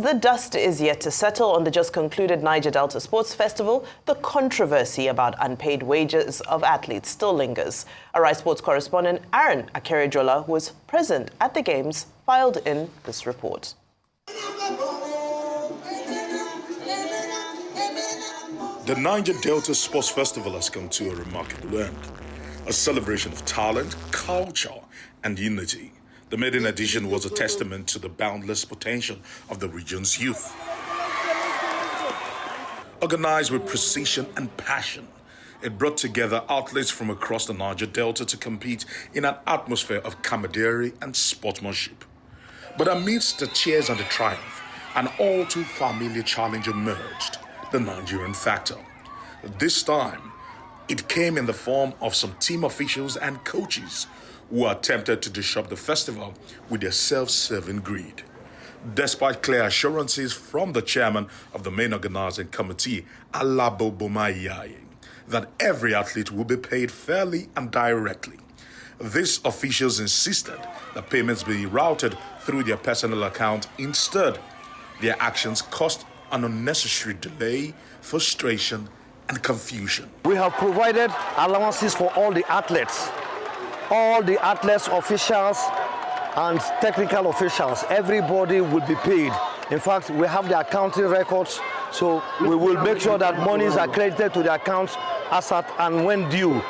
the dust is yet to settle on the just concluded Niger Delta Sports Festival, the controversy about unpaid wages of athletes still lingers. Our Sports correspondent Aaron Akeredjola, who was present at the Games, filed in this report. The Niger Delta Sports Festival has come to a remarkable end, a celebration of talent, culture, and unity. The maiden edition was a testament to the boundless potential of the region's youth. Organized with precision and passion, it brought together athletes from across the Niger Delta to compete in an atmosphere of camaraderie and sportsmanship. But amidst the cheers and the triumph, an all too familiar challenge emerged: the Nigerian factor. This time, it came in the form of some team officials and coaches who attempted to disrupt the festival with their self-serving greed. Despite clear assurances from the chairman of the main organizing committee, Alabo Bomayaye, that every athlete will be paid fairly and directly, these officials insisted that payments be routed through their personal account instead. Their actions caused an unnecessary delay, frustration, and confusion. We have provided allowances for all the athletes, officials, and technical officials. Everybody will be paid. In fact, we have the accounting records, so we will make sure that monies are credited to the accounts as at and when due.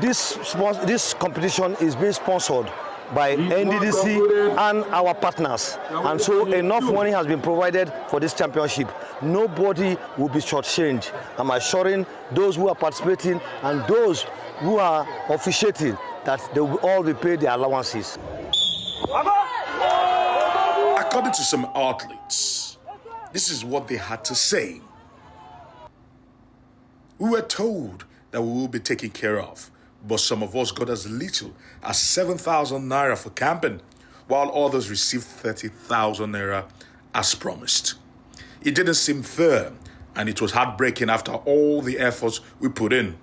This competition is being sponsored by NDSF and our partners, and so enough money has been provided for this championship. Nobody will be shortchanged. I'm assuring those who are participating and those who are officiating that they will all be paid their allowances. According to some athletes, this is what they had to say. We were told that we will be taken care of, but some of us got as little as 7,000 naira for camping, while others received 30,000 naira as promised. It didn't seem fair, and it was heartbreaking after all the efforts we put in.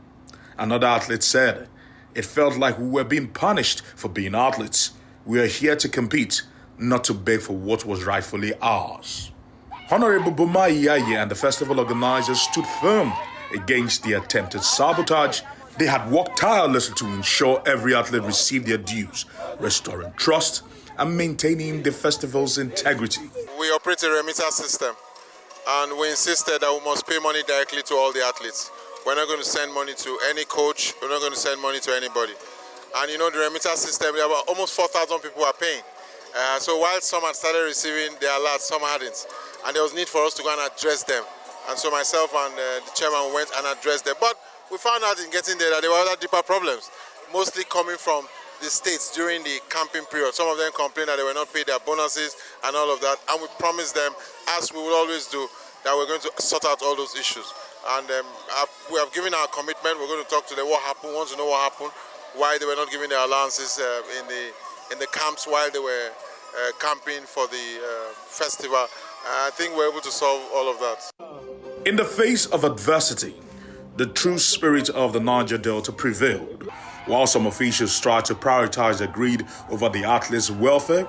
Another athlete said, "It felt like we were being punished for being athletes. We are here to compete, not to beg for what was rightfully ours." Honorable Bomayaye and the festival organizers stood firm against the attempted sabotage. They had worked tirelessly to ensure every athlete received their dues, restoring trust and maintaining the festival's integrity. We operate a remittance system, and we insisted that we must pay money directly to all the athletes. We're not going to send money to any coach. We're not going to send money to anybody. And you know, the remittance system, there were almost 4,000 people are paying. So while some had started receiving their alerts, some hadn't. And there was need for us to go and address them. And so myself and the chairman went and addressed them. But we found out in getting there that there were other deeper problems, mostly coming from the states during the camping period. Some of them complained that they were not paid their bonuses and all of that. And we promised them, as we will always do, that we're going to sort out all those issues. And we have given our commitment. We're going to talk to them what happened, want to know what happened, why they were not giving their allowances in the camps while they were camping for the festival. I think we're able to solve all of that. In the face of adversity, the true spirit of the Niger Delta prevailed. While some officials tried to prioritize their greed over the athletes' welfare,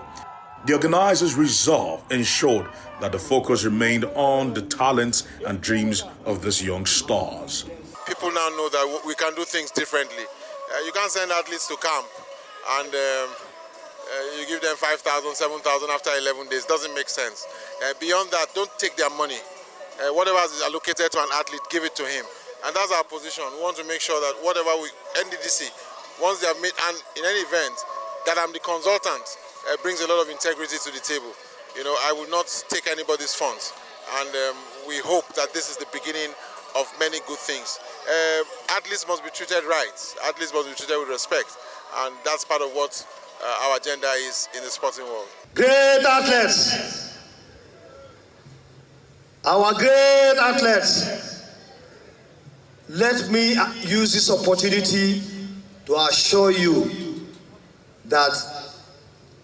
the organizers' resolve ensured that the focus remained on the talents and dreams of these young stars. People now know that we can do things differently. You can't send athletes to camp and you give them 5,000, 7,000 after 11 days. Doesn't make sense. Beyond that, don't take their money. Whatever is allocated to an athlete, give it to him. And that's our position. We want to make sure that whatever NDDC, once they have made, and in any event, that I'm the consultant, brings a lot of integrity to the table. You know, I will not take anybody's funds. And we hope that this is the beginning of many good things. Athletes must be treated right. Athletes must be treated with respect. And that's part of what our agenda is in the sporting world. Great athletes. Our great athletes. Let me use this opportunity to assure you that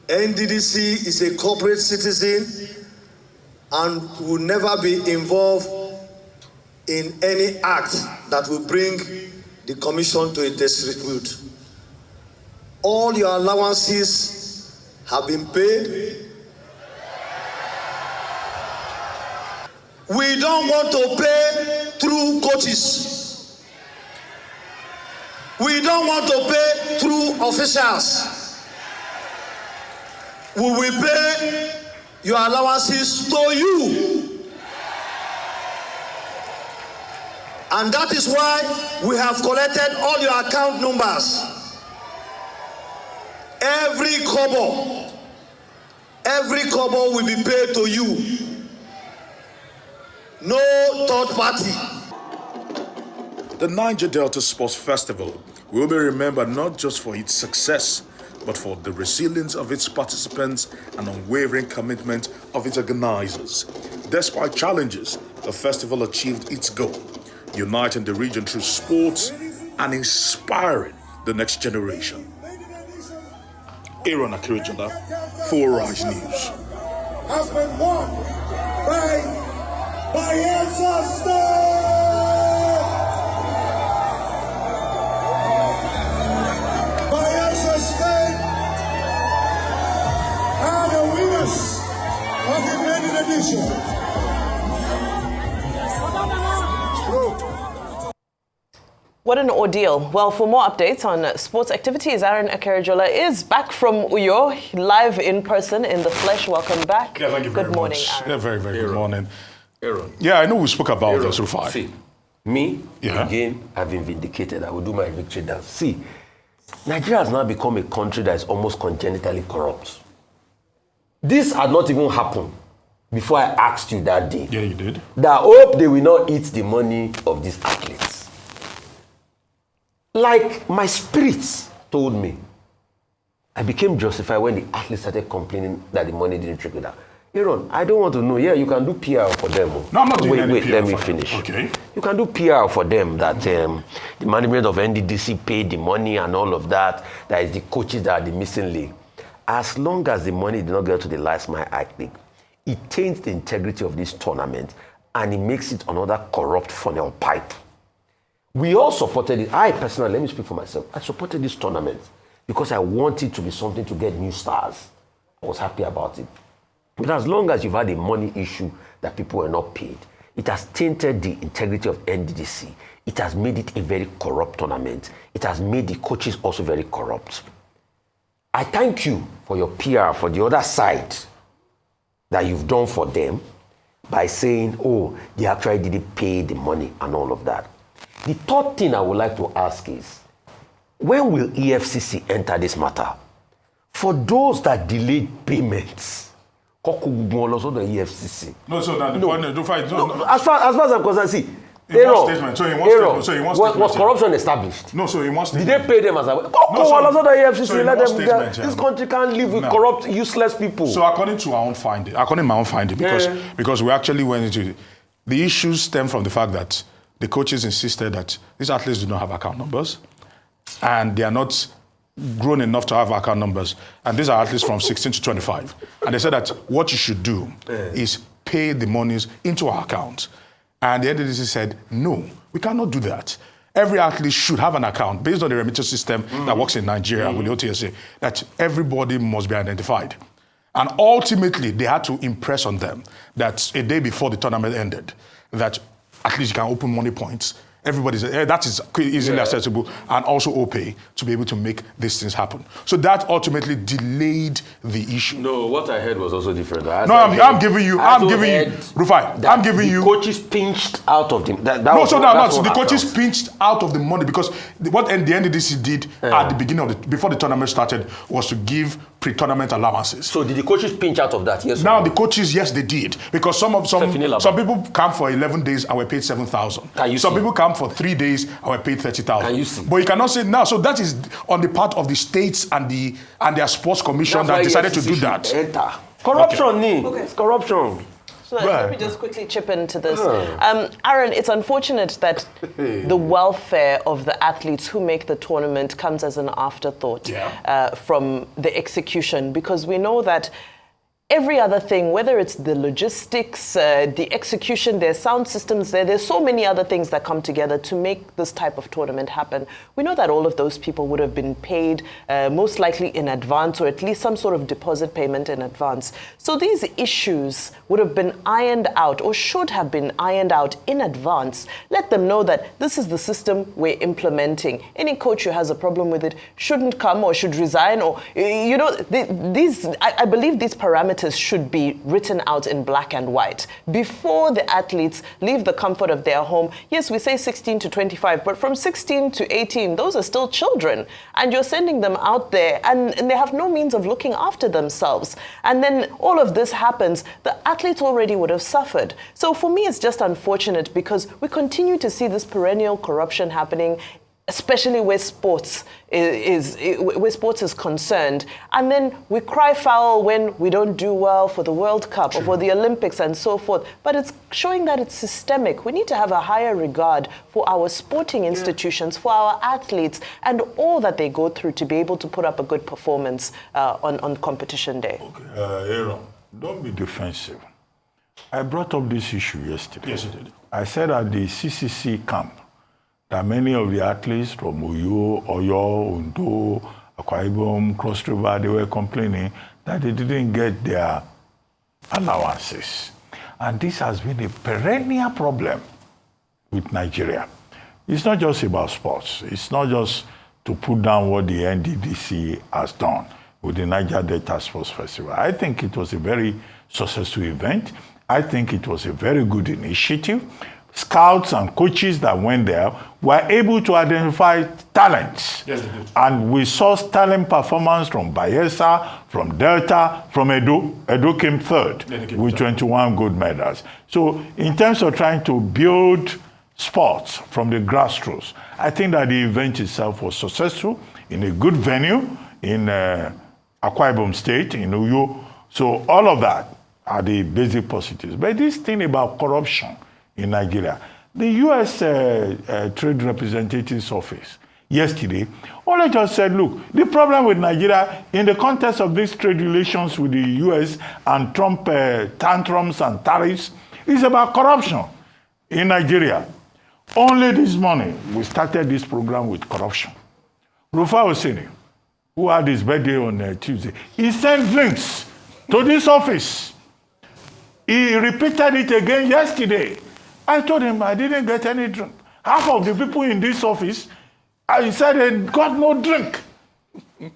NDDC is a corporate citizen and will never be involved in any act that will bring the commission to a disrepute. All your allowances have been paid. We don't want to pay through coaches. We don't want to pay through officials. We will pay your allowances to you. And that is why we have collected all your account numbers. Every kobo will be paid to you. No third party. The Niger Delta Sports Festival will be remembered not just for its success, but for the resilience of its participants and unwavering commitment of its organizers. Despite challenges, the festival achieved its goal, uniting the region through sports and inspiring the next generation. Aaron Akirijola, 4 Rise News. Has been won by Bayelsa State! Bayelsa State are the winners of the maiden edition. What an ordeal. Well, for more updates on sports activities, Aaron Akirijola is back from Uyo, live in person, in the flesh. Welcome back. Yeah, thank you very Good morning, much. Aaron. Yeah, very, very good morning. Aaron. Yeah, I know we spoke about this, Rufai. See, again, I've been vindicated. I will do my victory dance. See, Nigeria has now become a country that is almost congenitally corrupt. This had not even happened before I asked you that day. Yeah, you did. That I hope they will not eat the money of these athletes. Like my spirits told me, I became justified when the athletes started complaining that the money didn't trickle down. Aaron, I don't want to know. Yeah, you can do PR for them. No, I'm not doing any Wait, PR let me for them. finish. Okay. You can do PR for them that the management of NDSF paid the money and all of that. That is the coaches that are the missing link. As long as the money did not get to the last mile athlete, it taints the integrity of this tournament and it makes it another corrupt funnel pipe. We all supported it. I personally, let me speak for myself. I supported this tournament because I wanted to be something to get new stars. I was happy about it. But as long as you've had a money issue that people were not paid, it has tainted the integrity of NDDC. It has made it a very corrupt tournament. It has made the coaches also very corrupt. I thank you for your PR for the other side that you've done for them by saying, oh, they actually didn't pay the money and all of that. The third thing I would like to ask is, when will EFCC enter this matter? For those that delayed payments, the EFCC. No, so that As far as I'm concerned, see, was corruption established? No, so in one statement. Did they pay them as a EFCC? This country can't live with corrupt, useless people. So according to my own finding, because we actually went into it, the issues stem from the fact that the coaches insisted that these athletes do not have account numbers and they are not grown enough to have account numbers. And these are athletes from 16 to 25. And they said that what you should do is pay the monies into our account. And the NDDC said, no, we cannot do that. Every athlete should have an account based on the remittance system that works in Nigeria with the OTSA, that everybody must be identified. And ultimately, they had to impress on them that a day before the tournament ended, that at least you can open money points. Everybody's that is easily accessible and also OPay to be able to make these things happen. So that ultimately delayed the issue. No, what I heard was also different. I'm giving you, Rufai, I'm giving you. The coaches pinched out of them. The coaches pinched out of the money because what the NDDC did at the beginning of before the tournament started was to give pre-tournament allowances. So did the coaches pinch out of that? Yes. Now the coaches, yes, they did because some people come for 11 days and were paid 7,000. Some people come for 3 days and were paid 30,000. Can you see? But you cannot say now. So that is on the part of the states and their sports commission that decided to do that. Corruption, It's corruption. So let me just quickly chip into this. Aaron, it's unfortunate that the welfare of the athletes who make the tournament comes as an afterthought from the execution, because we know that every other thing, whether it's the logistics, the execution, there's sound systems there's so many other things that come together to make this type of tournament happen. We know that all of those people would have been paid most likely in advance, or at least some sort of deposit payment in advance. So these issues would have been ironed out, or should have been ironed out in advance. Let them know that this is the system we're implementing. Any coach who has a problem with it shouldn't come or should resign, or, you know, I believe these parameters should be written out in black and white before the athletes leave the comfort of their home. Yes, we say 16 to 25, but from 16 to 18, those are still children. And you're sending them out there and they have no means of looking after themselves. And then all of this happens, the athletes already would have suffered. So for me, it's just unfortunate because we continue to see this perennial corruption happening, especially where sports is concerned. And then we cry foul when we don't do well for the World Cup or for the Olympics and so forth. But it's showing that it's systemic. We need to have a higher regard for our sporting institutions, for our athletes, and all that they go through to be able to put up a good performance on competition day. Okay, Aaron, don't be defensive. I brought up this issue yesterday. Yes, you did. I said at the CCC camp, that many of the athletes from Oyo, Ondo, Akwa Ibom, Cross River, they were complaining that they didn't get their allowances. And this has been a perennial problem with Nigeria. It's not just about sports. It's not just to put down what the NDDC has done with the Niger Delta Sports Festival. I think it was a very successful event. I think it was a very good initiative. Scouts and coaches that went there were able to identify talents. Yes, they did. And we saw sterling performance from Bayelsa, from Delta, from Edo. Edo came third with 21 gold medals. So in terms of trying to build sports from the grassroots, I think that the event itself was successful in a good venue in Akwa Ibom State, in Uyo. So all of that are the basic positives. But this thing about corruption in Nigeria, the U.S. Trade Representative's Office yesterday only just said, look, the problem with Nigeria in the context of these trade relations with the U.S. and Trump tantrums and tariffs is about corruption in Nigeria. Only this morning, we started this program with corruption. Rufa Hosseini, who had his birthday on Tuesday, he sent drinks to this office. He repeated it again yesterday. I told him I didn't get any drink. Half of the people in this office, I said they got no drink.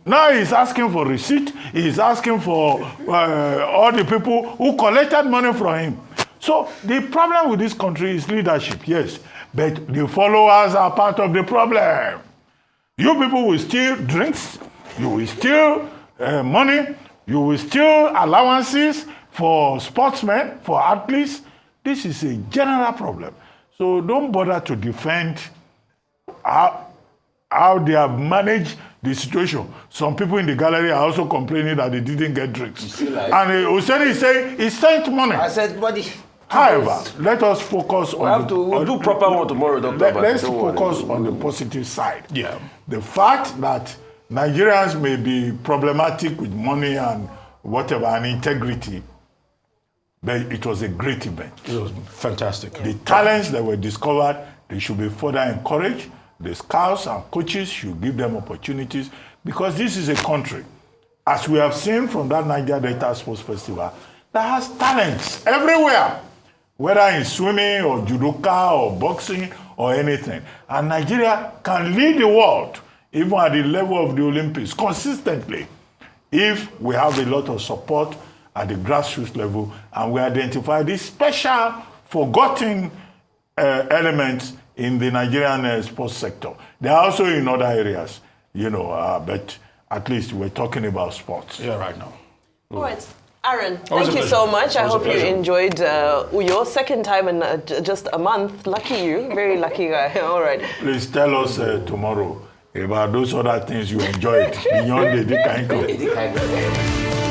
Now he's asking for receipt. He's asking for all the people who collected money from him. So the problem with this country is leadership, yes. But the followers are part of the problem. You people will steal drinks. You will steal money. You will steal allowances for sportsmen, for athletes. This is a general problem. So don't bother to defend how they have managed the situation. Some people in the gallery are also complaining that they didn't get drinks. Like, and Hussein is saying he sent money. I said, buddy. However, let us focus on... We'll do proper one tomorrow, Doctor. Let's focus on the positive side. Yeah. The fact that Nigerians may be problematic with money and whatever, and integrity, but it was a great event. It was fantastic. The talents that were discovered, they should be further encouraged. The scouts and coaches should give them opportunities, because this is a country, as we have seen from that Niger Delta Sports Festival, that has talents everywhere, whether in swimming or judoka or boxing or anything. And Nigeria can lead the world, even at the level of the Olympics, consistently, if we have a lot of support at the grassroots level, and we identify these special, forgotten elements in the Nigerian sports sector. They are also in other areas, but at least we're talking about sports. Yeah, right now. All right. Aaron, thank you so much. I hope you enjoyed Uyo. Second time in just a month. Lucky you. Very lucky guy. All right. Please tell us tomorrow about those other things you enjoyed beyond the Dikainko.